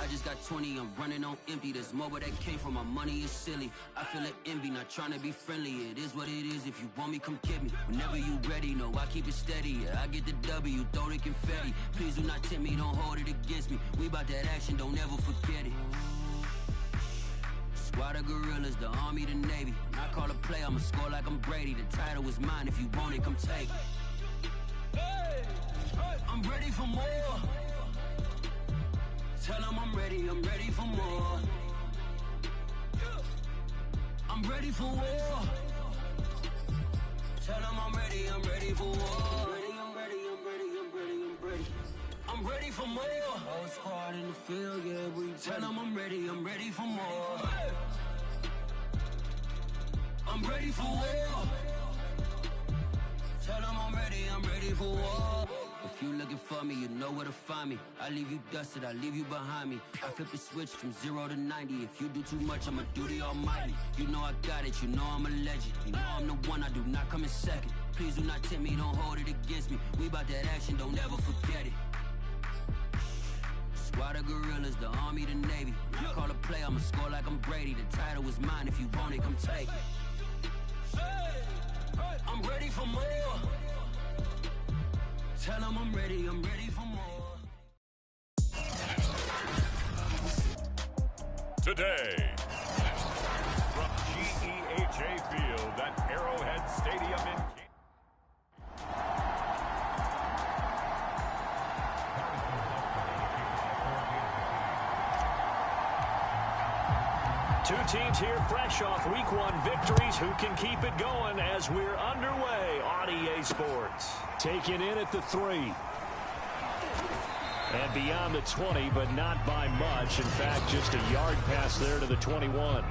I just got 20, I'm running on empty. There's more where that came from, my money is silly. I feel like envy, not trying to be friendly. It is what it is, if you want me, come get me. Whenever you ready, no, I keep it steady. Yeah, I get the W, throw the confetti. Please do not tempt me, don't hold it against me. We bout that action, don't ever forget it. Squad of gorillas, the army, the navy. When I call a play, I'ma score like I'm Brady. The title is mine, if you want it, come take it. I'm ready for more. Tell them I'm ready for more. I'm ready for war. Tell them I'm ready for war. I'm ready for more. Whole squad in the field, yeah, we tell them I'm ready for more. I'm ready for war. Tell them I'm ready for war. If you looking for me, you know where to find me. I leave you dusted, I leave you behind me. I flip the switch from 0 to 90. If you do too much, I'ma do the almighty. You know I got it, you know I'm a legend. You know I'm the one, I do not come in second. Please do not tempt me, don't hold it against me. We bout that action, don't ever forget it. Squad of gorillas, the army, the navy. When I call a play, I'ma score like I'm Brady. The title is mine, if you want it, come take it. I'm ready for more. Tell them I'm ready for more. Today, from GEHA Field at Arrowhead Stadium in Two teams here fresh off Week 1 victories. Who can keep it going as we're underway on EA Sports? Taken in at the 3. And beyond the 20, but not by much. In fact, just a yard pass there to the 21.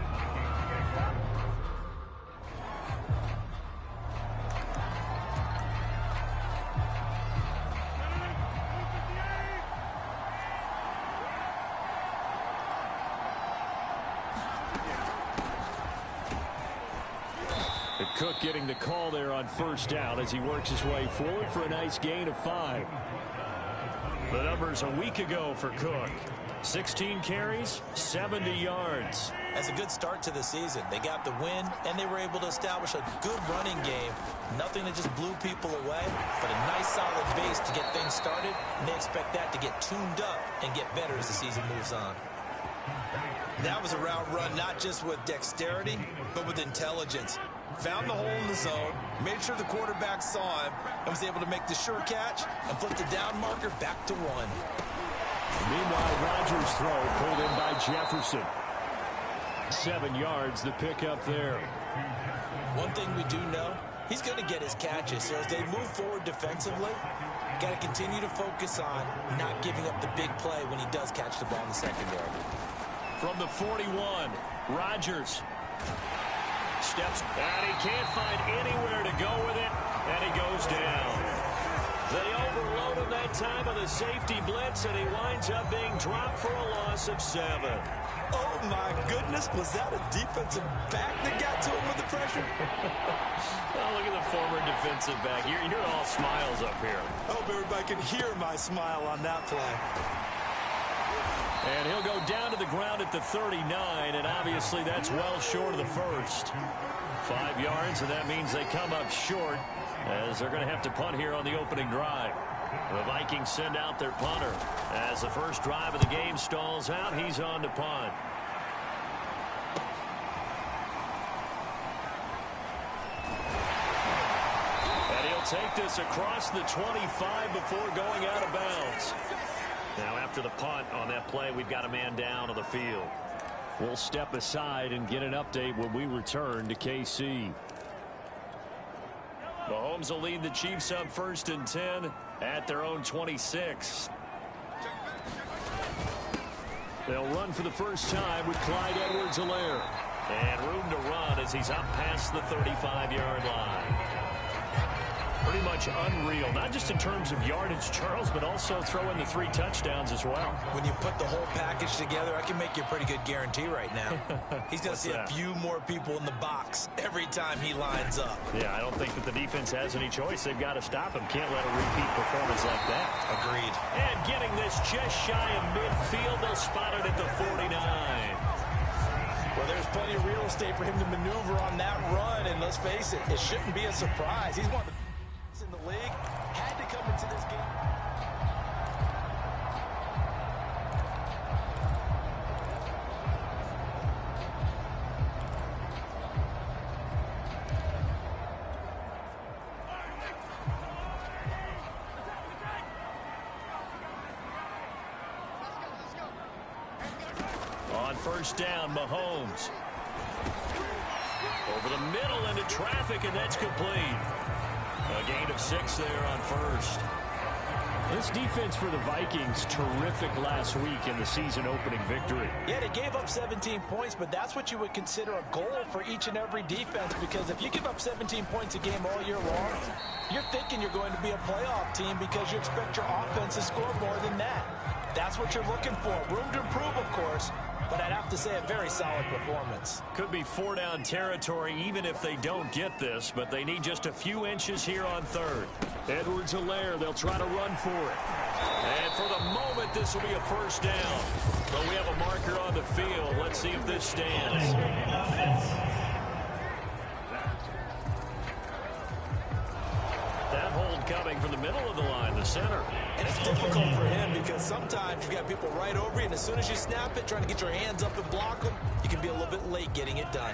Cook getting the call there on first down as he works his way forward for a nice gain of 5. The numbers a week ago for Cook. 16 carries, 70 yards. That's a good start to the season. They got the win, and they were able to establish a good running game. Nothing that just blew people away, but a nice solid base to get things started, and they expect that to get tuned up and get better as the season moves on. That was a route run not just with dexterity, but with intelligence. Found the hole in the zone, made sure the quarterback saw him, and was able to make the sure catch and flip the down marker back to 1. Meanwhile, Rodgers' throw pulled in by Jefferson. 7 yards, the pickup there. One thing we do know, he's going to get his catches. So as they move forward defensively, got to continue to focus on not giving up the big play when he does catch the ball in the secondary. From the 41, Rodgers steps, and he can't find anywhere to go with it, and he goes down. They overload him that time on the safety blitz, and he winds up being dropped for a loss of 7. Oh, my goodness. Was that a defensive back that got to him with the pressure? Oh, look at the former defensive back. You're all smiles up here. I hope everybody can hear my smile on that play. And he'll go down to the ground at the 39, and obviously that's well short of the first. 5 yards, and that means they come up short as they're going to have to punt here on the opening drive. The Vikings send out their punter. As the first drive of the game stalls out, he's on to punt. And he'll take this across the 25 before going out of bounds. Now after the punt on that play, we've got a man down on the field. We'll step aside and get an update when we return to KC. Mahomes will lead the Chiefs up 1st and 10 at their own 26. They'll run for the first time with Clyde Edwards-Helaire. And room to run as he's up past the 35-yard line. pretty much unreal, not just in terms of yardage, Charles, but also throw in the 3 touchdowns as well. When you put the whole package together, I can make you a pretty good guarantee right now. He's going to see a few more people in the box every time he lines up. Yeah, I don't think that the defense has any choice. They've got to stop him. Can't let a repeat performance like that. Agreed. And getting this just shy of midfield, they'll spot it at the 49. Well, there's plenty of real estate for him to maneuver on that run, and let's face it, it shouldn't be a surprise. He's one of the best in the league. Had to come into this game. On first down, Mahomes. Over the middle into traffic, and that's complete. A gain of 6 there on first. This defense for the Vikings, terrific last week in the season-opening victory. Yeah, they gave up 17 points, but that's what you would consider a goal for each and every defense, because if you give up 17 points a game all year long, you're thinking you're going to be a playoff team because you expect your offense to score more than that. That's what you're looking for. Room to improve, of course, but I'd have to say a very solid performance. Could be 4-down territory even if they don't get this, but they need just a few inches here on third. Edwards-Helaire, they'll try to run for it. And for the moment, this will be a first down. But we have a marker on the field. Let's see if this stands. That hold coming from the middle of the line, the center. And it's difficult for him because sometimes you've got people right over you, and as soon as you snap it, trying to get your hands up and block them, you can be a little bit late getting it done.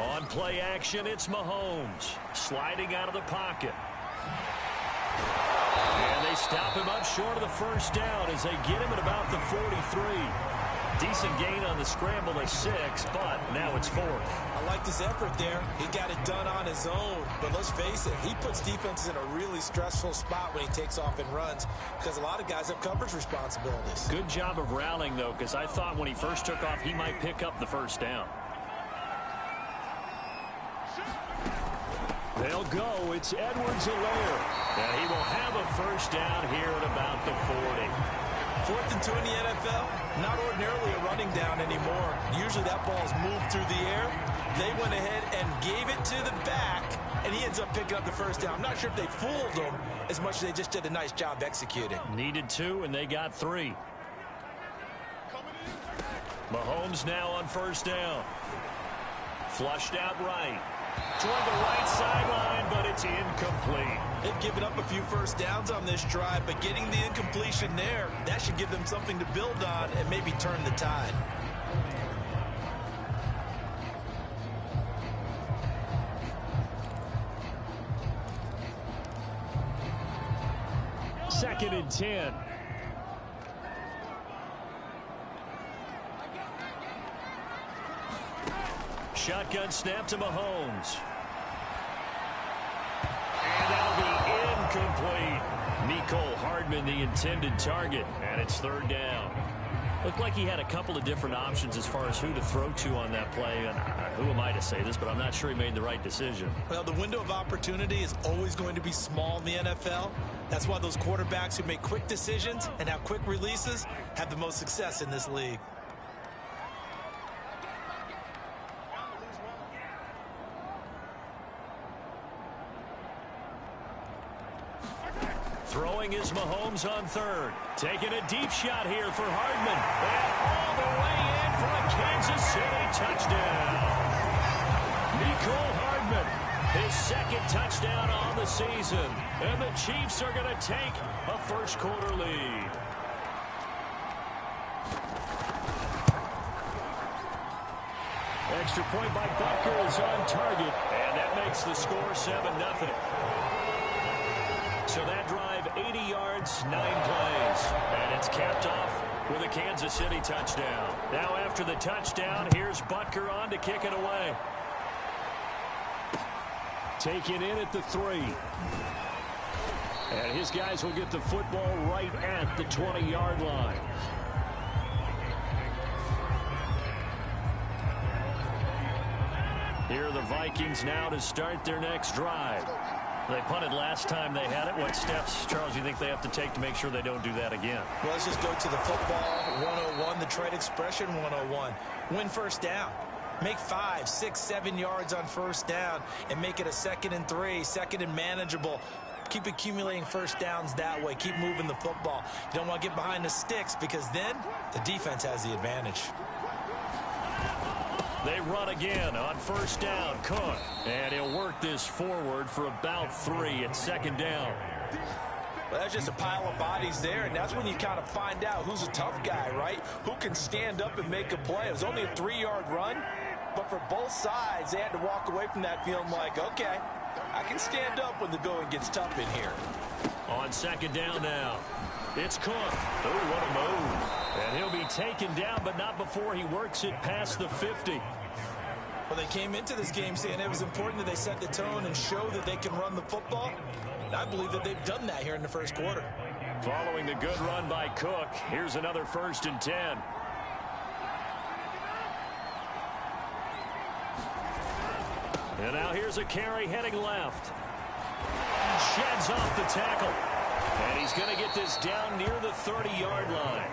On play action, it's Mahomes. Sliding out of the pocket. And they stop him up short of the first down as they get him at about the 43. Decent gain on the scramble at 6, but now it's 4th. I like this effort there. He got it done on his own. But let's face it, he puts defenses in a really stressful spot when he takes off and runs because a lot of guys have coverage responsibilities. Good job of rallying, though, because I thought when he first took off, he might pick up the first down. They'll go. It's Edwards-Helaire. And he will have a first down here at about the 40. 4th and 2 in the NFL, not ordinarily a running down anymore. Usually that ball is moved through the air. They went ahead and gave it to the back, and he ends up picking up the first down. I'm not sure if they fooled him as much as they just did a nice job executing. Needed 2, and they got 3. Mahomes now on first down. Flushed out right. Toward the right sideline, but it's incomplete. They've given up a few first downs on this drive, but getting the incompletion there, that should give them something to build on and maybe turn the tide. Second and 10. Shotgun snap to Mahomes. And that'll be incomplete. Mecole Hardman, the intended target, and it's 3rd down. Looked like he had a couple of different options as far as who to throw to on that play. And who am I to say this, but I'm not sure he made the right decision. Well, the window of opportunity is always going to be small in the NFL. That's why those quarterbacks who make quick decisions and have quick releases have the most success in this league. Throwing is Mahomes on 3rd. Taking a deep shot here for Hardman. And all the way in for a Kansas City touchdown. Mecole Hardman, his 2nd touchdown on the season. And the Chiefs are going to take a first-quarter lead. Extra point by Butker is on target. And that makes the score 7-0. So that drive, 80 yards, 9 plays. And it's capped off with a Kansas City touchdown. Now after the touchdown, here's Butker on to kick it away. Taken in at the 3. And his guys will get the football right at the 20-yard line. Here are the Vikings now to start their next drive. They punted last time they had it. What steps, Charles, you think they have to take to make sure they don't do that again? Well, let's just go to the football 101, the trade expression 101. Win first down. Make 5, 6, 7 yards on first down and make it a 2nd and 3, 2nd and manageable. Keep accumulating first downs that way. Keep moving the football. You don't want to get behind the sticks because then the defense has the advantage. They run again on first down. Cook. And he'll work this forward for about 3 at 2nd down. Well, that's just a pile of bodies there, and that's when you kind of find out who's a tough guy, right? Who can stand up and make a play. It was only a 3-yard run, but for both sides, they had to walk away from that feeling like, okay, I can stand up when the going gets tough in here. On 2nd down now. It's Cook. Oh, what a move. And he'll be taken down, but not before he works it past the 50. Well, they came into this game saying it was important that they set the tone and show that they can run the football. And I believe that they've done that here in the first quarter. Following the good run by Cook, here's another 1st and 10. And now here's a carry heading left. Sheds off the tackle. And he's going to get this down near the 30-yard line.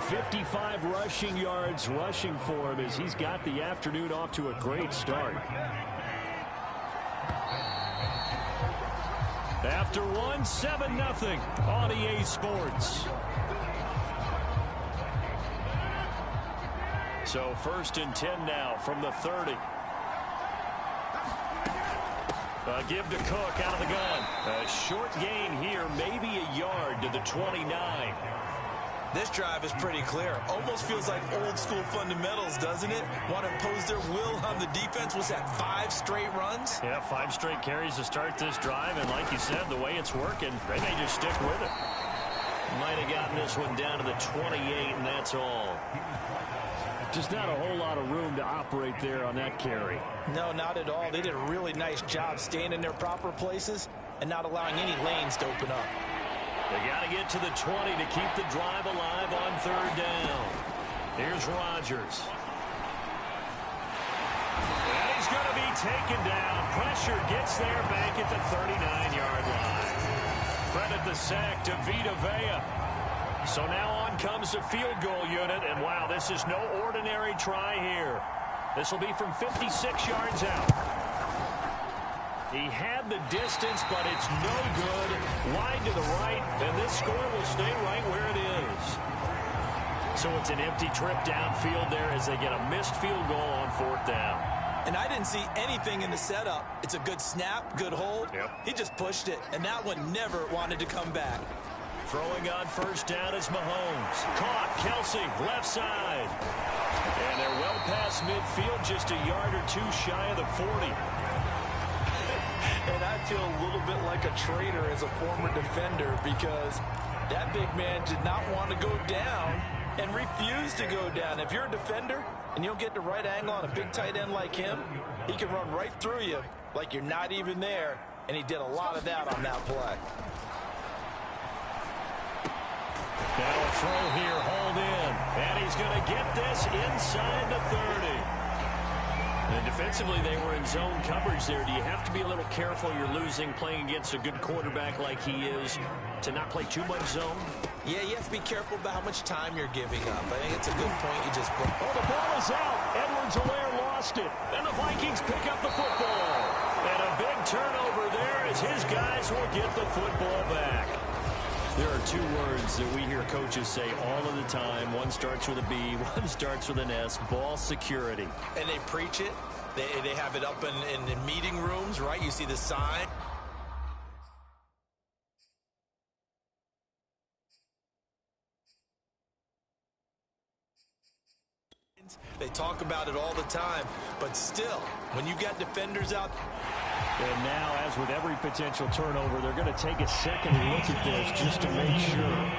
55 rushing yards rushing for him as he's got the afternoon off to a great start. After one, 7-0 on EA Sports. So 1st and 10 now from the 30. Give to Cook out of the gun. A short gain here, maybe a yard to the 29. This drive is pretty clear. Almost feels like old school fundamentals, doesn't it? Want to impose their will on the defense. Was that 5 straight runs? Yeah, 5 straight carries to start this drive. And like you said, the way it's working, they may just stick with it. Might have gotten this one down to the 28, and that's all. Just not a whole lot of room to operate there on that carry. No, not at all. They did a really nice job staying in their proper places and not allowing any lanes to open up. They got to get to the 20 to keep the drive alive on 3rd down. Here's Rodgers. And he's going to be taken down. Pressure gets there back at the 39-yard line. Credit the sack to Vita Vea. So now on comes the field goal unit, and wow, this is no ordinary try here. This will be from 56 yards out. He had the distance, but it's no good. Wide to the right, and this score will stay right where it is. So it's an empty trip downfield there as they get a missed field goal on 4th down. And I didn't see anything in the setup. It's a good snap, good hold. Yep. He just pushed it, and that one never wanted to come back. Throwing on 1st down is Mahomes. Caught, Kelsey, left side. And they're well past midfield, just a yard or 2 shy of the 40. And I feel a little bit like a traitor as a former defender because that big man did not want to go down and refused to go down. If you're a defender and you don't get the right angle on a big tight end like him, he can run right through you like you're not even there, and he did a lot of that on that play. Now a throw here, hold in. And he's going to get this inside the 30. And defensively, they were in zone coverage there. Do you have to be a little careful? You're losing playing against a good quarterback like he is to not play too much zone? Yeah, you have to be careful about how much time you're giving up. I think it's a good point you just brought. Oh, the ball is out. Edwards-Helaire lost it. And the Vikings pick up the football. And a big turnover there as his guys will get the football back. There are 2 words that we hear coaches say all of the time. One starts with a B, one starts with an S. Ball security. And they preach it. They have it up in meeting rooms, right? You see the sign. They talk about it all the time. But still, when you got defenders out. And now, as with every potential turnover, they're going to take a second look at this just to make sure.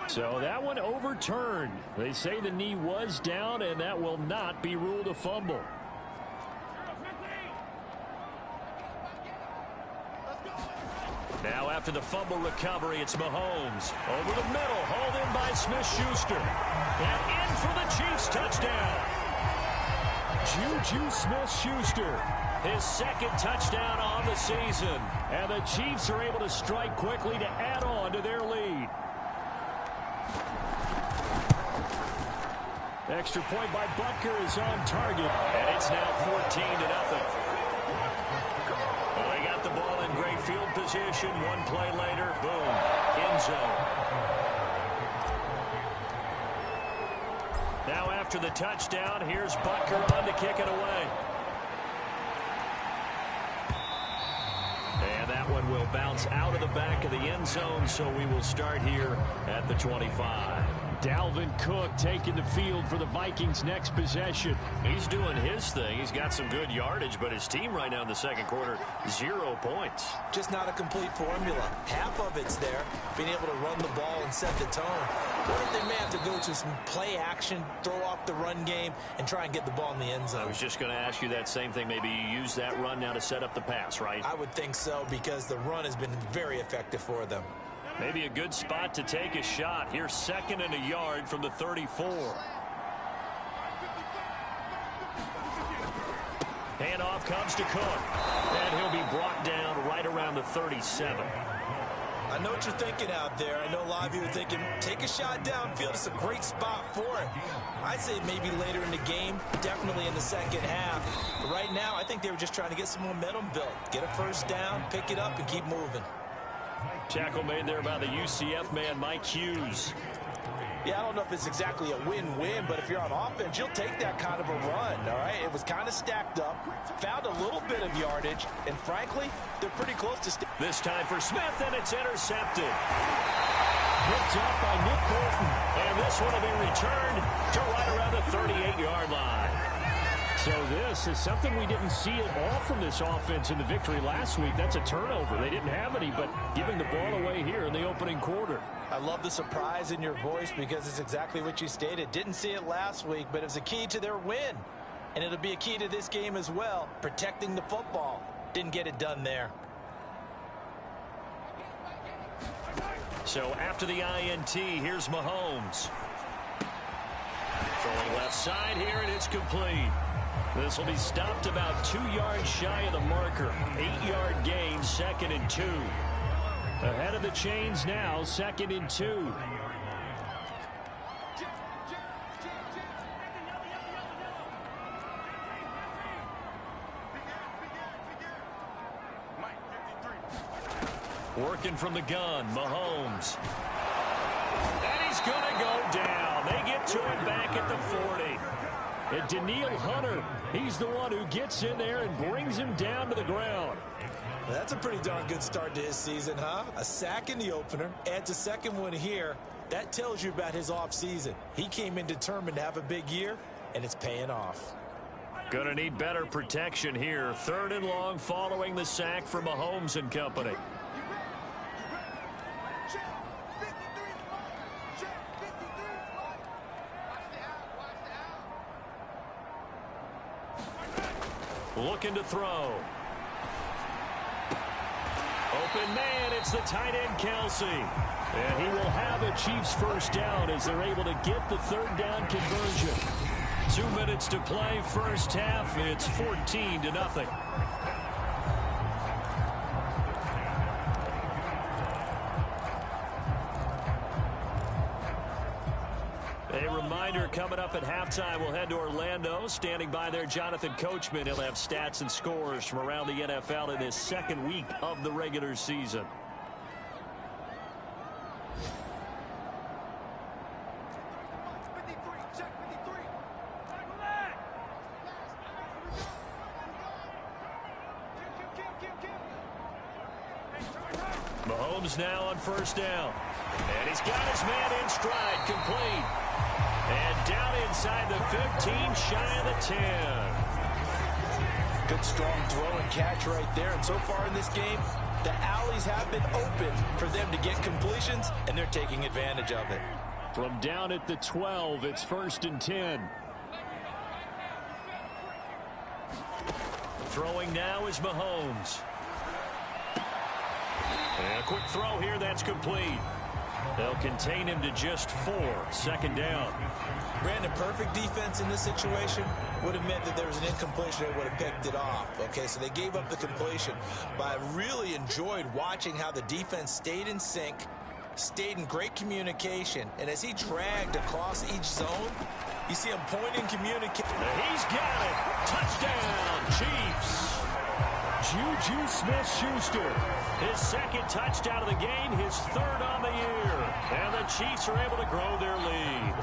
So that one overturned. They say the knee was down, and that will not be ruled a fumble. after the fumble recovery. It's Mahomes. Over the middle, hauled in by Smith-Schuster. And in for the Chiefs touchdown. Juju Smith-Schuster, his second touchdown on the season. And the Chiefs are able to strike quickly to add on to their lead. Extra point by Butker is on target. And it's now 14-0. Well, they got the ball in great field position. One play later, boom, end zone. Now after the touchdown, here's Butker on to kick it away. And that one will bounce out of the back of the end zone, so we will start here at the 25. Dalvin Cook taking the field for the Vikings' next possession. He's doing his thing. He's got some good yardage, but his team right now in the second quarter, 0 points. Just not a complete formula. Half of it's there, being able to run the ball and set the tone. What if they may have to go to some play action, throw off the run game, and try and get the ball in the end zone? I was just going to ask you that same thing. Maybe you use that run now to set up the pass, right? I would think so, because the run has been very effective for them. Maybe a good spot to take a shot. Here's 2nd and a yard from the 34. Handoff comes to Cook. And he'll be brought down right around the 37. I know what you're thinking out there. I know a lot of you are thinking, take a shot downfield. It's a great spot for it. I'd say maybe later in the game, definitely in the second half. But right now, I think they were just trying to get some momentum built. Get a first down, pick it up, and keep moving. Tackle made there by the UCF man, Mike Hughes. Yeah, I don't know if it's exactly a win-win, but if you're on offense, you'll take that kind of a run, all right? It was kind of stacked up, found a little bit of yardage, and frankly, they're pretty close to... This time for Smith, and it's intercepted. Picked up by Nick Bolton. And this one will be returned to right around the 38-yard line. So this is something we didn't see at all from this offense in the victory last week. That's a turnover. They didn't have any, but giving the ball away here in the opening quarter. I love the surprise in your voice because it's exactly what you stated. Didn't see it last week, but it was a key to their win. And it'll be a key to this game as well, protecting the football. Didn't get it done there. So after the INT, here's Mahomes. Throwing left side here, and it's complete. This will be stopped about 2 yards shy of the marker. 8-yard gain, 2nd and 2. Ahead of the chains now, 2nd and 2. Working from the gun, Mahomes. And he's going to go down. They get to him back at the 40. And Daniil Hunter, he's the one who gets in there and brings him down to the ground. That's a pretty darn good start to his season, huh? A sack in the opener, adds a second one here. That tells you about his offseason. He came in determined to have a big year, and it's paying off. Gonna need better protection here. 3rd and long following the sack for Mahomes and company. Looking to throw. Open man, it's the tight end, Kelsey. And he will have a Chiefs first down as they're able to get the 3rd down conversion. 2 minutes to play, first half. It's 14-0. A reminder coming up at halftime, we'll head to Orlando. Standing by there, Jonathan Coachman. He'll have stats and scores from around the NFL in his 2nd week of the regular season. Mahomes now on first down. And he's got his man in stride, complete. And down inside the 15, shy of the 10. Good strong throw and catch right there. And so far in this game, the alleys have been open for them to get completions, and they're taking advantage of it. From down at the 12, it's 1st and 10. Throwing now is Mahomes. And a quick throw here, that's complete. They'll contain him to just 4. Second down. Brandon, perfect defense in this situation would have meant that there was an incompletion. They would have picked it off. Okay, so they gave up the completion. But I really enjoyed watching how the defense stayed in sync, stayed in great communication. And as he dragged across each zone, you see him pointing, communicating. He's got it. Touchdown, Chiefs. Juju Smith-Schuster. His second touchdown of the game, his 3rd on the year. And the Chiefs are able to grow their lead.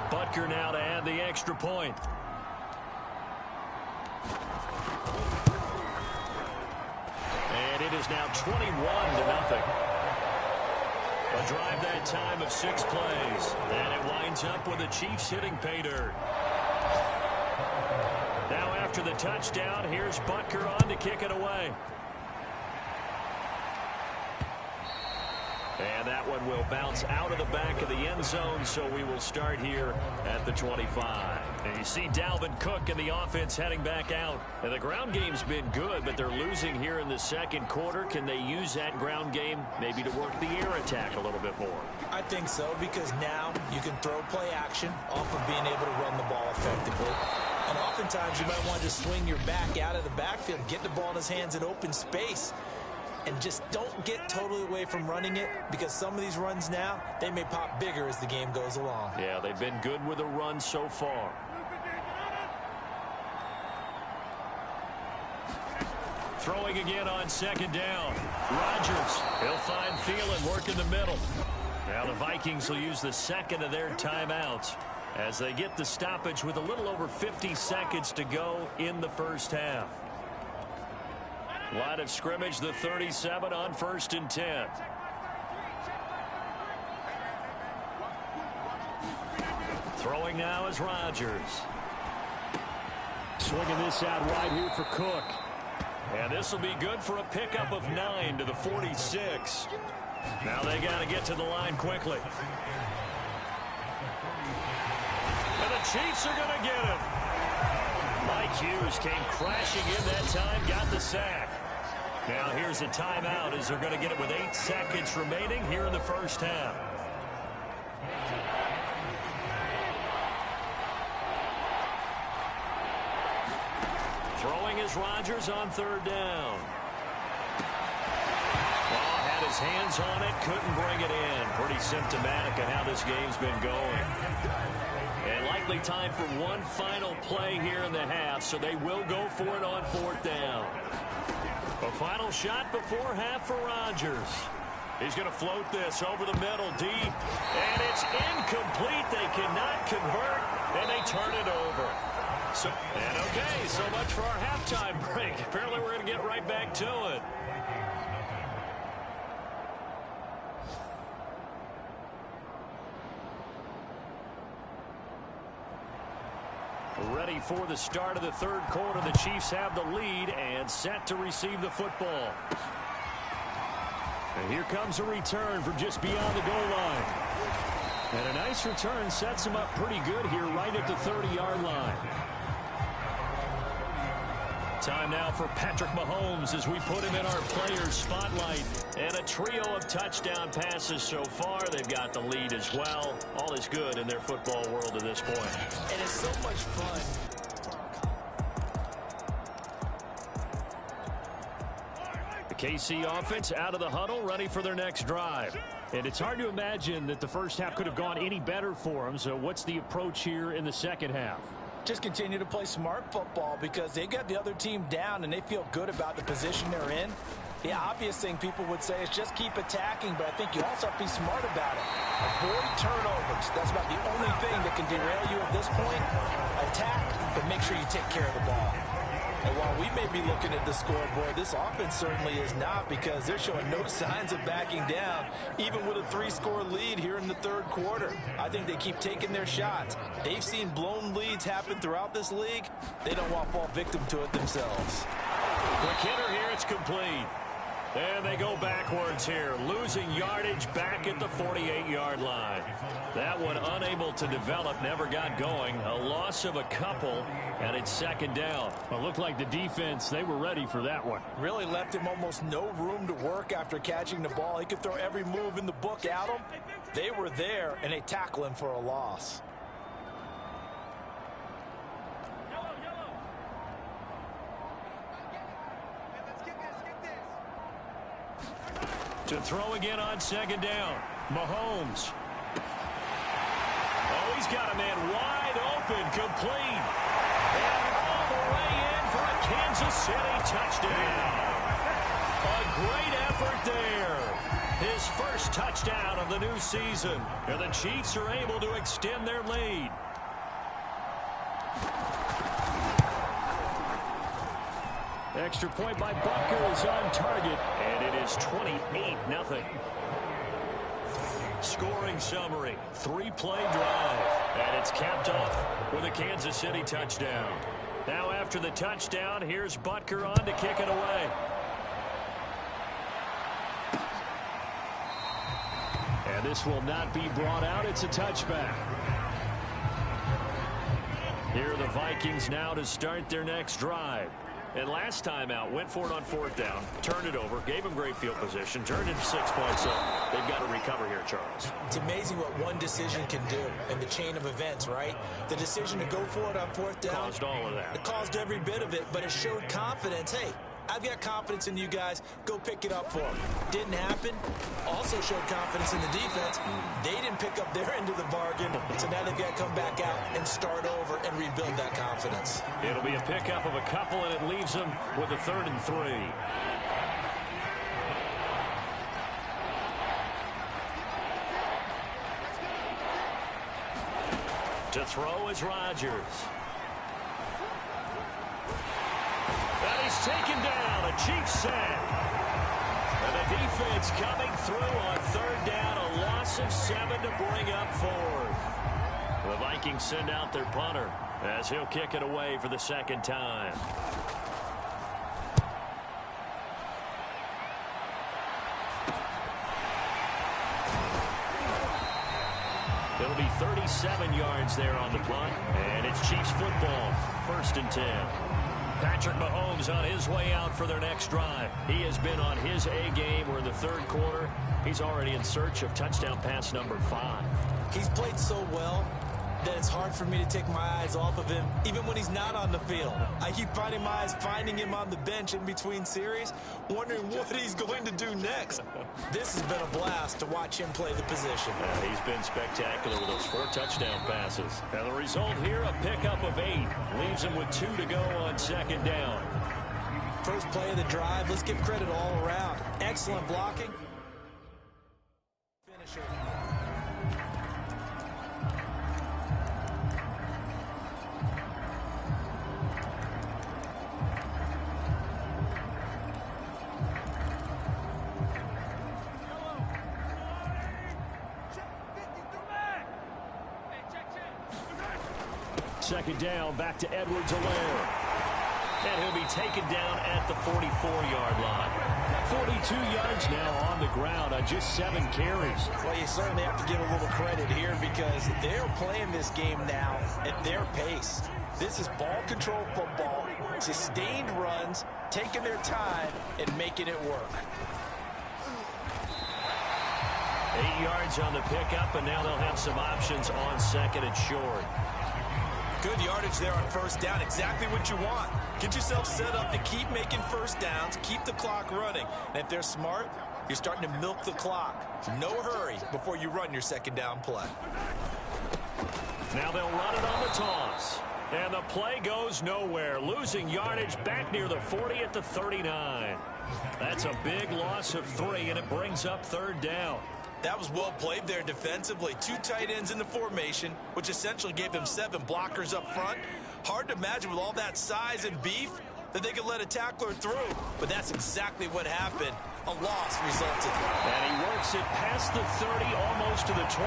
Butker now to add the extra point. And it is now 21-0. A drive that time of 6 plays. And it winds up with the Chiefs hitting pay dirt. Now after the touchdown, here's Butker on to kick it away. And that one will bounce out of the back of the end zone, so we will start here at the 25. And you see Dalvin Cook and the offense heading back out. And the ground game's been good, but they're losing here in the second quarter. Can they use that ground game maybe to work the air attack a little bit more? I think so, because now you can throw play action off of being able to run the ball effectively. And oftentimes you might want to just swing your back out of the backfield, get the ball in his hands in open space, and just don't get totally away from running it, because some of these runs now, they may pop bigger as the game goes along. Yeah, they've been good with the run so far. Throwing again on second down. Rodgers, he'll find Thielen, work in the middle. Now the Vikings will use the second of their timeouts as they get the stoppage with a little over 50 seconds to go in the first half. Line of scrimmage, the 37 on 1st and 10. Throwing now is Rodgers. Swinging this out wide here for Cook. And this will be good for a pickup of 9 to the 46. Now they got to get to the line quickly. And the Chiefs are going to get him. Mike Hughes came crashing in that time, got the sack. Now here's a timeout as they're going to get it with 8 seconds remaining here in the first half. Throwing is Rodgers on 3rd down. Ball had his hands on it, couldn't bring it in. Pretty symptomatic of how this game's been going. And likely time for one final play here in the half, so they will go for it on 4th down. A final shot before half for Rodgers. He's going to float this over the middle deep, and it's incomplete. They cannot convert, and they turn it over. So much for our halftime break. Apparently we're going to get right back to it. Ready for the start of the 3rd quarter. The Chiefs have the lead and set to receive the football. And here comes a return from just beyond the goal line. And a nice return sets him up pretty good here right at the 30-yard line. Time now for Patrick Mahomes as we put him in our players spotlight. And a trio of touchdown passes so far. They've got the lead as well. All is good in their football world at this point. And it's so much fun. The KC offense out of the huddle, ready for their next drive. And it's hard to imagine that the first half could have gone any better for them. So what's the approach here in the second half? Just continue to play smart football, because they got the other team down and they feel good about the position they're in. The obvious thing people would say is just keep attacking, but I think you also have to be smart about it. Avoid turnovers. That's about the only thing that can derail you at this point. Attack, but make sure you take care of the ball. And while we may be looking at the scoreboard, this offense certainly is not, because they're showing no signs of backing down, even with a 3-score lead here in the 3rd quarter. I think they keep taking their shots. They've seen blown leads happen throughout this league. They don't want to fall victim to it themselves. Quick hitter here, it's complete. And they go backwards here, losing yardage back at the 48-yard line. That one unable to develop, never got going. A loss of a couple, and it's second down. Well, it looked like the defense, they were ready for that one. Really left him almost no room to work after catching the ball. He could throw every move in the book at him. They were there, and they tackle him for a loss. To throw again on second down. Mahomes. Oh, he's got a man wide open, complete. And all the way in for a Kansas City touchdown. A great effort there. His first touchdown of the new season. And the Chiefs are able to extend their lead. Extra point by Butker is on target, and it is 28-0. Scoring summary, 3-play drive, and it's capped off with a Kansas City touchdown. Now after the touchdown, here's Butker on to kick it away. And this will not be brought out. It's a touchback. Here are the Vikings now to start their next drive. And last time out, went for it on fourth down, turned it over, gave him great field position, turned into 6 points. So they've got to recover here, Charles. It's amazing what one decision can do in the chain of events, right? The decision to go for it on fourth down. Caused all of that. It caused every bit of it, but it showed confidence. Hey, I've got confidence in you guys. Go pick it up for them. Didn't happen. Also showed confidence in the defense. They didn't pick up their end of the bargain, so now they've got to come back out and start over and rebuild that confidence. It'll be a pickup of a couple, and it leaves them with a 3rd and 3. To throw is Rodgers. And he's taken down, a Chiefs sack. And the defense coming through on 3rd down, a loss of 7 to bring up 4th. The Vikings send out their punter as he'll kick it away for the second time. It'll be 37 yards there on the punt, and it's Chiefs football, 1st and 10. Patrick Mahomes on his way out for their next drive. He has been on his A game. We're in the 3rd quarter. He's already in search of touchdown pass number 5. He's played so well that it's hard for me to take my eyes off of him, even when he's not on the field. I keep finding my eyes finding him on the bench in between series, wondering what he's going to do next. This has been a blast to watch him play the position. Yeah, he's been spectacular with those 4 touchdown passes. And the result here, a pickup of 8. Leaves him with 2 to go on 2nd down. First play of the drive. Let's give credit all around. Excellent blocking. Finisher. Second down, back to Edwards-Helaire. And he'll be taken down at the 44-yard line. 42 yards now on the ground on just 7 carries. Well, you certainly have to give a little credit here because they're playing this game now at their pace. This is ball control football, sustained runs, taking their time and making it work. 8 yards on the pickup, and now they'll have some options on 2nd and short. Good yardage there on 1st down. Exactly what you want. Get yourself set up to keep making 1st downs, keep the clock running. And if they're smart, you're starting to milk the clock. No hurry before you run your 2nd down play. Now they'll run it on the toss. And the play goes nowhere. Losing yardage back near the 40 at the 39. That's a big loss of 3, and it brings up 3rd down. That was well played there defensively. 2 tight ends in the formation, which essentially gave them 7 blockers up front. Hard to imagine with all that size and beef that they could let a tackler through. But that's exactly what happened. A loss resulted. And he works it past the 30, almost to the 25.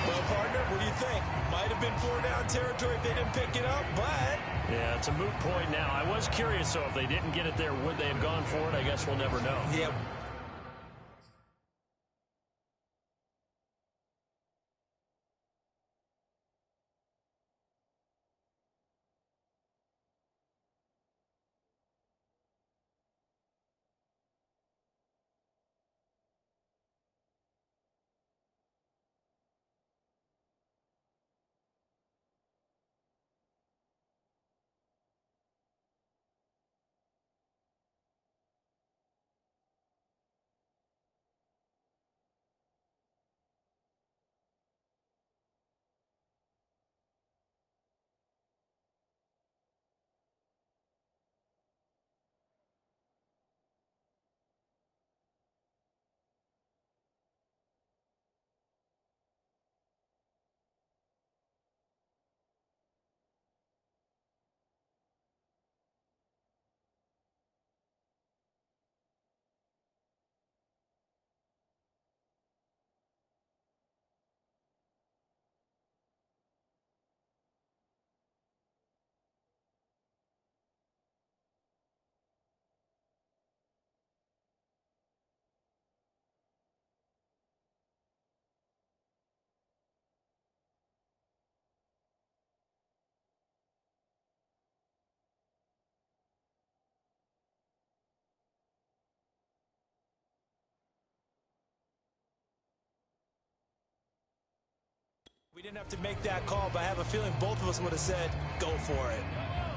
Well, partner, what do you think? Might have been 4-down territory if they didn't pick it up, but... Yeah, it's a moot point now. I was curious, so if they didn't get it there, would they have gone for it? I guess we'll never know. Yeah. We didn't have to make that call, but I have a feeling both of us would have said, go for it.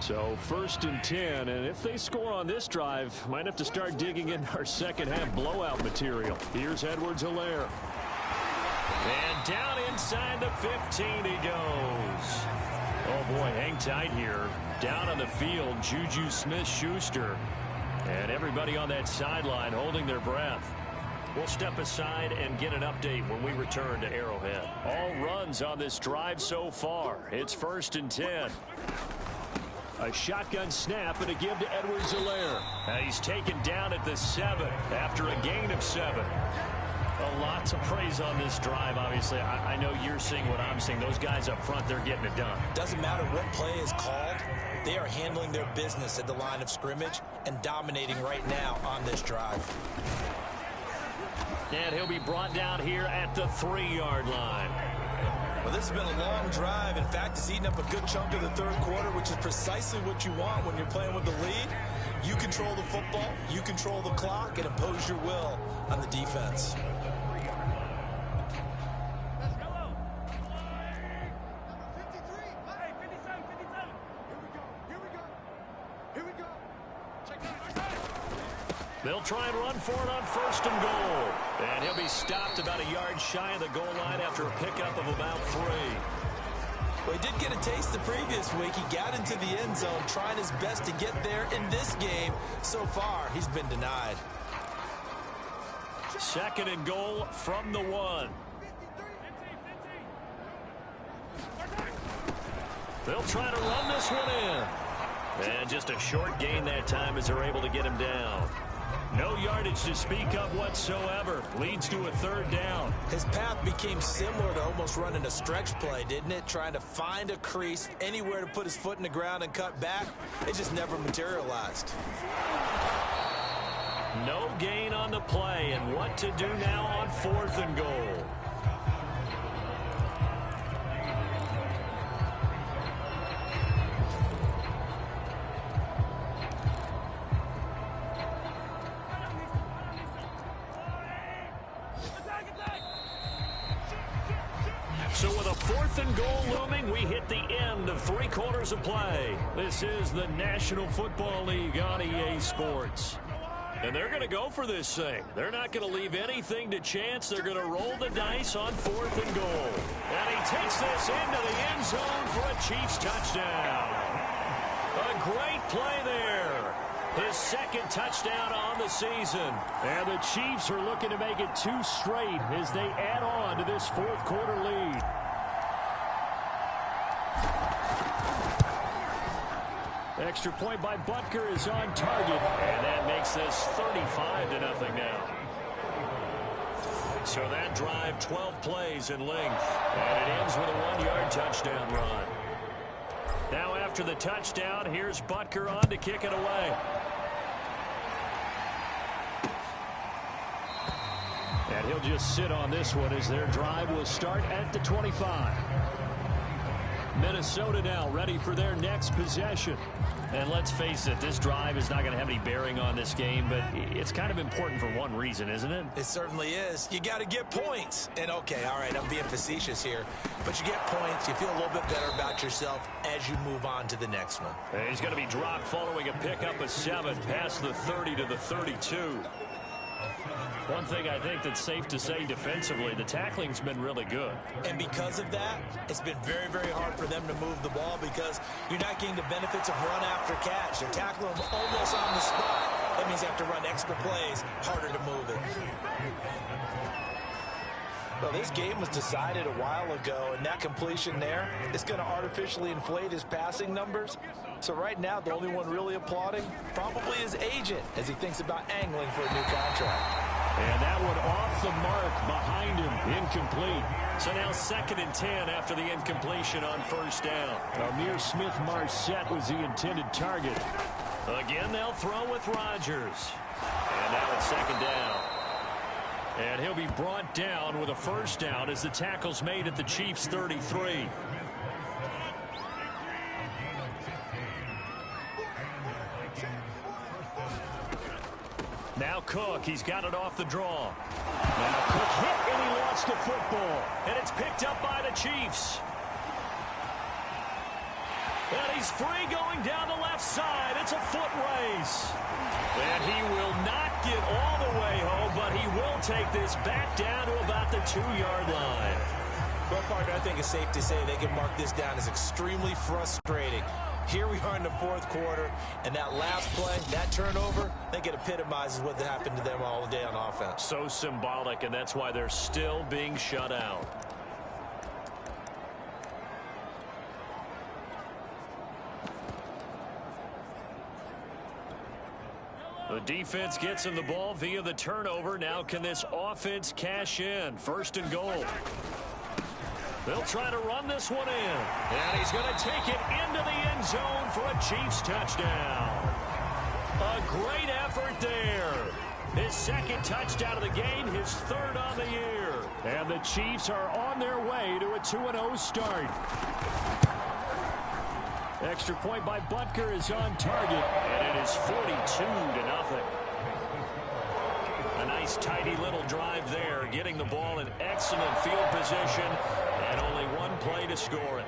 So 1st and 10, and if they score on this drive, might have to start digging in our second half blowout material. Here's Edwards-Helaire. And down inside the 15 he goes. Oh boy, hang tight here. Down on the field, Juju Smith-Schuster. And everybody on that sideline holding their breath. We'll step aside and get an update when we return to Arrowhead. All runs on this drive so far. It's 1st and 10. A shotgun snap and a give to Edwards-Helaire. Now he's taken down at the 7 after a gain of 7. A lot to praise on this drive, obviously. I know you're seeing what I'm seeing. Those guys up front, they're getting it done. Doesn't matter what play is called. They are handling their business at the line of scrimmage and dominating right now on this drive. And he'll be brought down here at the 3-yard line. Well, this has been a long drive. In fact, it's eaten up a good chunk of the 3rd quarter, which is precisely what you want when you're playing with the lead. You control the football, you control the clock, and impose your will on the defense. They'll try and run for it on 1st and goal. And he'll be stopped about a yard shy of the goal line after a pickup of about 3. Well, he did get a taste the previous week. He got into the end zone trying his best to get there in this game. So far, he's been denied. 2nd and goal from the 1. They'll try to run this one in. And just a short gain that time as they're able to get him down. No yardage to speak of whatsoever. Leads to a 3rd down. His path became similar to almost running a stretch play, didn't it? Trying to find a crease, anywhere to put his foot in the ground and cut back. It just never materialized. No gain on the play, and what to do now on 4th and goal. So with a 4th and goal looming, we hit the end of 3 quarters of play. This is the National Football League on EA Sports. And they're going to go for this thing. They're not going to leave anything to chance. They're going to roll the dice on 4th and goal. And he takes this into the end zone for a Chiefs touchdown. A great play there. His 2nd touchdown on the season. And the Chiefs are looking to make it 2 straight as they add on to this 4th quarter lead. Extra point by Butker is on target. And that makes this 35-0 now. So that drive, 12 plays in length. And it ends with a 1-yard touchdown run. Now after the touchdown, here's Butker on to kick it away. And he'll just sit on this one as their drive will start at the 25. Minnesota now ready for their next possession. And let's face it, this drive is not going to have any bearing on this game, but it's kind of important for one reason, isn't it? It certainly is. You got to get points. And okay, all right, I'm being facetious here, but you get points, you feel a little bit better about yourself as you move on to the next one. And he's going to be dropped following a pickup of 7 past the 30 to the 32. One thing I think that's safe to say defensively, the tackling's been really good. And because of that, it's been very, very hard for them to move the ball because you're not getting the benefits of run after catch. They're tackling them almost on the spot. That means you have to run extra plays, harder to move it. Well, this game was decided a while ago, and that completion there is going to artificially inflate his passing numbers. So right now, the only one really applauding probably his agent as he thinks about angling for a new contract. And that one off the mark behind him, incomplete. So now 2nd and 10 after the incompletion on first down. Amir Smith-Marset was the intended target. Again, they'll throw with Rodgers. And now it's 2nd down. And he'll be brought down with a first down as the tackle's made at the Chiefs' 33. Now Cook, he's got it off the draw. Now Cook hit and he lost the football. And it's picked up by the Chiefs. And he's free going down the left side. It's a foot race. And he will not get all the way home, but he will take this back down to about the 2-yard line. Well, partner, I think it's safe to say they can mark this down as extremely frustrating. Here we are in the 4th quarter, and that last play, that turnover, I think it epitomizes what happened to them all day on offense. So symbolic, and that's why they're still being shut out. The defense gets him the ball via the turnover. Now can this offense cash in? 1st and goal. They'll try to run this one in. And he's going to take it into the end zone for a Chiefs touchdown. A great effort there. His 2nd touchdown of the game, his 3rd on the year. And the Chiefs are on their way to a 2-0 start. Extra point by Butker is on target. And it is 42-0. A nice, tidy little drive there, getting the ball in excellent field position, and only one play to score it.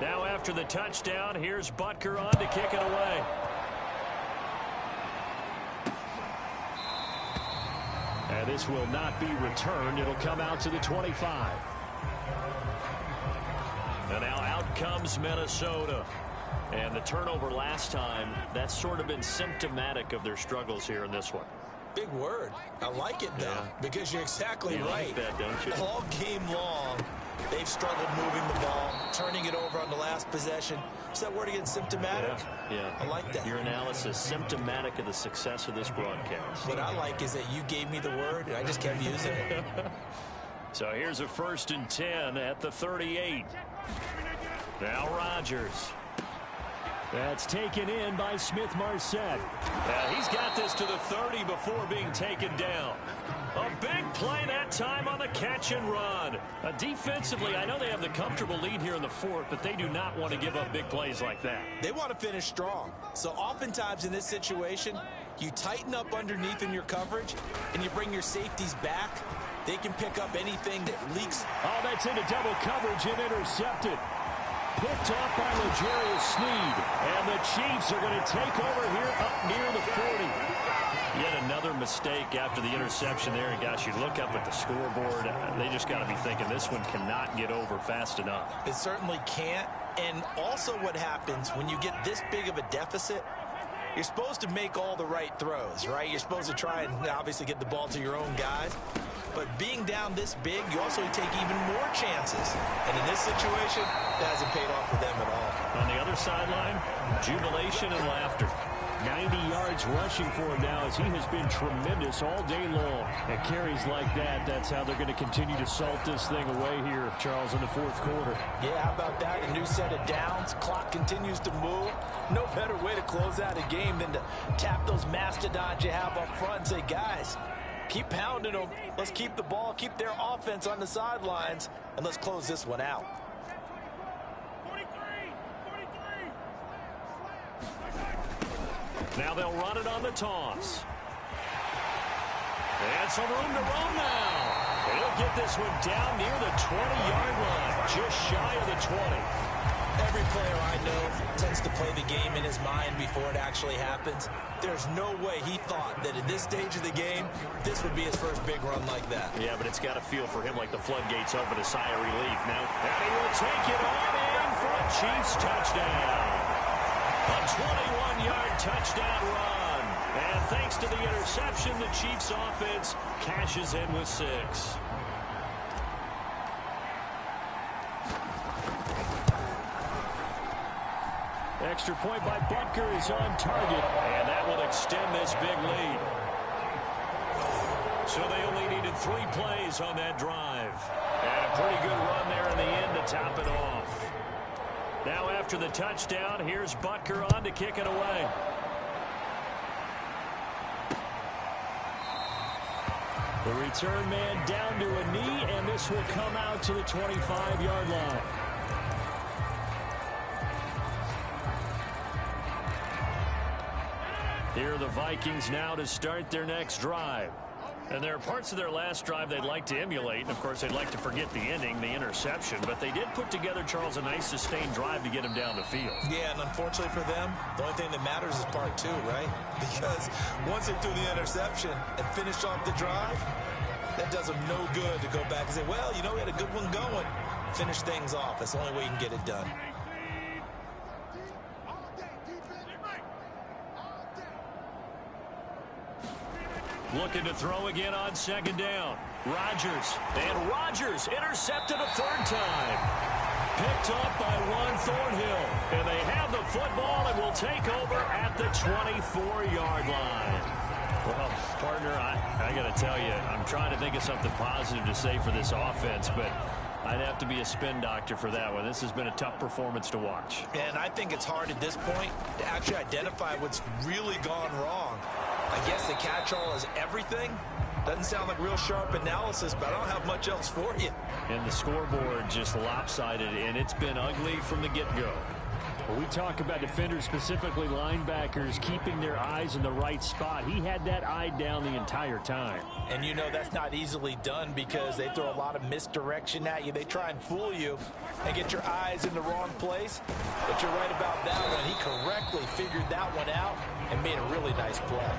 Now after the touchdown, here's Butker on to kick it away. And this will not be returned. It'll come out to the 25. And now out comes Minnesota. And the turnover last time, that's sort of been symptomatic of their struggles here in this one. Big word. I like it, though, because you're exactly right. Like that, don't you? All game long, they've struggled moving the ball, turning it over on the last possession. Is that word again, symptomatic? Yeah. I like that. Your analysis, symptomatic of the success of this broadcast. What I like is that you gave me the word, and I just kept using it. So here's a 1st and 10 at the 38. Now Rodgers. That's taken in by Smith-Marset. He's got this to the 30 before being taken down. A big play that time on the catch and run. Defensively, I know they have the comfortable lead here in the 4th, but they do not want to give up big plays like that. They want to finish strong. So oftentimes in this situation, you tighten up underneath in your coverage, and you bring your safeties back. They can pick up anything that leaks. Oh, that's into double coverage and intercepted. Picked off by L'Jarius Sneed. And the Chiefs are going to take over here up near the 40. Yet another mistake after the interception there. And gosh, you look up at the scoreboard, they just got to be thinking this one cannot get over fast enough. It certainly can't. And also what happens when you get this big of a deficit, you're supposed to make all the right throws, right? You're supposed to try and obviously get the ball to your own guys. But being down this big, you also take even more chances. And in this situation, that hasn't paid off for them at all. On the other sideline, jubilation and laughter. 90 yards rushing for him now as he has been tremendous all day long. And carries like that, that's how they're going to continue to salt this thing away here, Charles, in the fourth quarter. Yeah, how about that? A new set of downs. Clock continues to move. No better way to close out a game than to tap those mastodons you have up front and say, guys, keep pounding them. Let's keep the ball, keep their offense on the sidelines, and let's close this one out. Now they'll run it on the toss. And some room to roam now. He'll get this one down near the 20-yard line, just shy of the 20. Every player I know tends to play the game in his mind before it actually happens. There's no way he thought that at this stage of the game, this would be his first big run like that. Yeah, but it's got to feel for him like the floodgates open, a sigh of relief. Now, and he will take it on in for a Chiefs touchdown. A 21-yard touchdown run. And thanks to the interception, the Chiefs offense cashes in with 6. Extra point by Butker is on target. And that will extend this big lead. So they only needed 3 plays on that drive. And a pretty good run there in the end to top it off. Now after the touchdown, here's Butker on to kick it away. The return man down to a knee, and this will come out to the 25-yard line. Here are the Vikings now to start their next drive. And there are parts of their last drive they'd like to emulate. And, of course, they'd like to forget the ending, the interception. But they did put together, Charles, a nice sustained drive to get him down the field. Yeah, and unfortunately for them, the only thing that matters is part 2, right? Because once they threw the interception and finished off the drive, that does them no good to go back and say, well, you know, we had a good one going. Finish things off. That's the only way you can get it done. Looking to throw again on second down. Rodgers. And Rodgers intercepted a 3rd time. Picked up by Juan Thornhill. And they have the football and will take over at the 24-yard line. Well, partner, I got to tell you, I'm trying to think of something positive to say for this offense, but I'd have to be a spin doctor for that one. This has been a tough performance to watch. And I think it's hard at this point to actually identify what's really gone wrong. I guess the catch-all is everything. Doesn't sound like real sharp analysis, but I don't have much else for you. And the scoreboard just lopsided, and it's been ugly from the get-go. When we talk about defenders, specifically linebackers, keeping their eyes in the right spot, he had that eye down the entire time. And you know that's not easily done because they throw a lot of misdirection at you. They try and fool you and get your eyes in the wrong place. But you're right about that one. He correctly figured that one out and made a really nice play.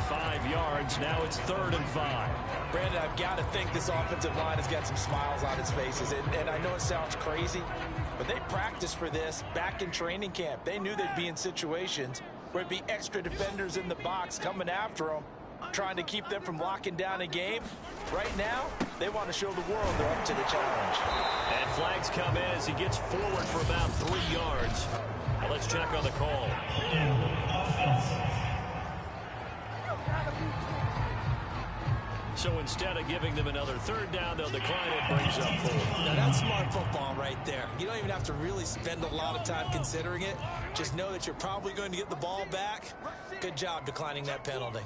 5 yards. Now it's 3rd and 5. Brandon, I've got to think this offensive line has got some smiles on its faces. And I know it sounds crazy, but they practiced for this back in training camp. They knew they'd be in situations where it'd be extra defenders in the box coming after them, trying to keep them from locking down a game. Right now, they want to show the world they're up to the challenge. And flags come in as he gets forward for about 3 yards. Now let's check on the call. So instead of giving them another 3rd down, they'll decline it, brings up 4. Now that's smart football right there. You don't even have to really spend a lot of time considering it. Just know that you're probably going to get the ball back. Good job declining that penalty.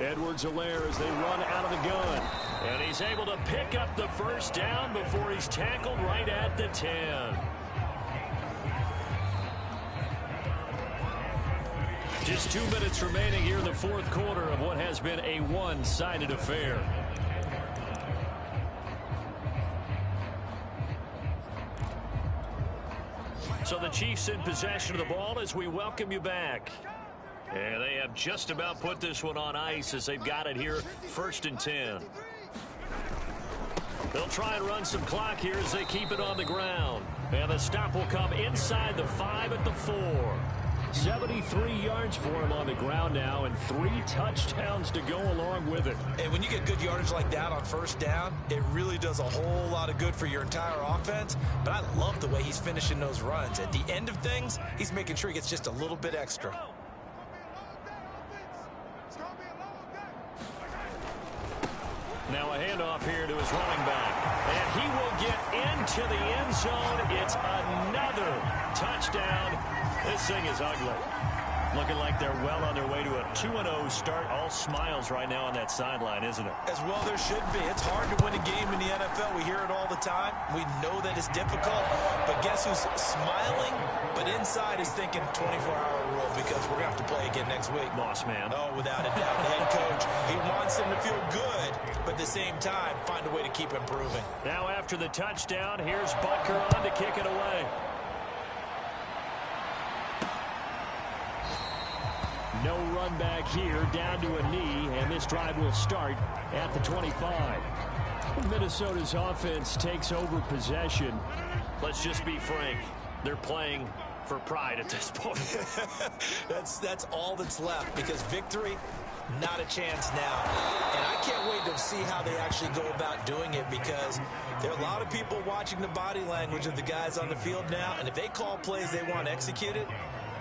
Edwards-Helaire as they run out of the gun. And he's able to pick up the 1st down before he's tackled right at the 10. Just 2 minutes remaining here in the 4th quarter of what has been a one-sided affair. So the Chiefs in possession of the ball as we welcome you back. And they have just about put this one on ice as they've got it here, 1st and 10. They'll try and run some clock here as they keep it on the ground. And the stop will come inside the 5 at the 4. 73 yards for him on the ground now and 3 touchdowns to go along with it. And when you get good yardage like that on 1st down, it really does a whole lot of good for your entire offense. But I love the way he's finishing those runs. At the end of things, he's making sure he gets just a little bit extra. Now a handoff here to his running back. And he will get into the end zone. It's another touchdown. This thing is ugly. Looking like they're well on their way to a 2-0 start. All smiles right now on that sideline, isn't it? As well there should be. It's hard to win a game in the NFL. We hear it all the time. We know that it's difficult. But guess who's smiling? But inside is thinking 24-hour rule because we're going to have to play again next week. Boss man. Oh, without a doubt. The head coach, he wants them to feel good, but at the same time, find a way to keep improving. Now after the touchdown, here's Butker on to kick it away. No run back here, down to a knee, and this drive will start at the 25. Minnesota's offense takes over possession. Let's just be frank. They're playing for pride at this point. That's all that's left because victory, not a chance now. And I can't wait to see how they actually go about doing it because there are a lot of people watching the body language of the guys on the field now, and if they call plays they want executed,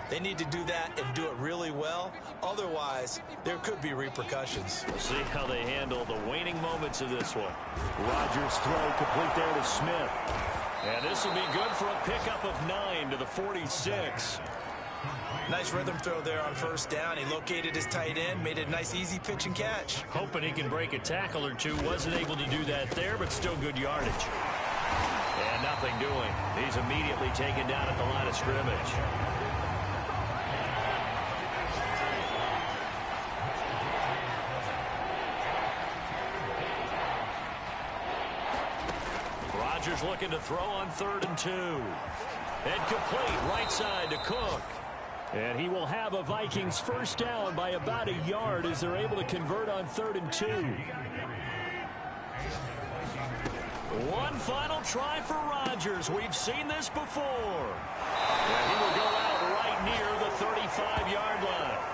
they need to do that and do it really well. Otherwise, there could be repercussions. We'll see how they handle the waning moments of this one. Rodgers' throw complete there to Smith. And this will be good for a pickup of 9 to the 46. Nice rhythm throw there on first down. He located his tight end, made a nice easy pitch and catch. Hoping he can break a tackle or two. Wasn't able to do that there, but still good yardage. And nothing doing. He's immediately taken down at the line of scrimmage. Rodgers looking to throw on 3rd and 2. And complete right side to Cook. And he will have a Vikings first down by about a yard as they're able to convert on 3rd and 2. One final try for Rodgers. We've seen this before. And he will go out right near the 35-yard line.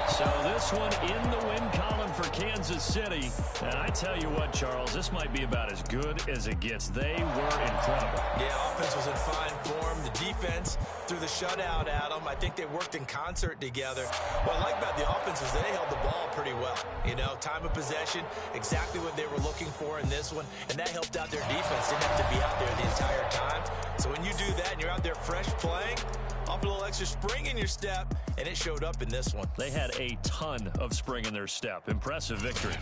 So this one in the win column for Kansas City. And I tell you what, Charles, this might be about as good as it gets. They were incredible. Yeah, offense was in fine form. The defense threw the shutout at them. I think they worked in concert together. What I like about the offense is they held the ball pretty well. You know, time of possession, exactly what they were looking for in this one. And that helped out their defense. Didn't have to be out there the entire time. So when you do that and you're out there fresh playing, off a little extra spring in your step, and it showed up in this one. They had a ton of spring in their step. Impressive victory.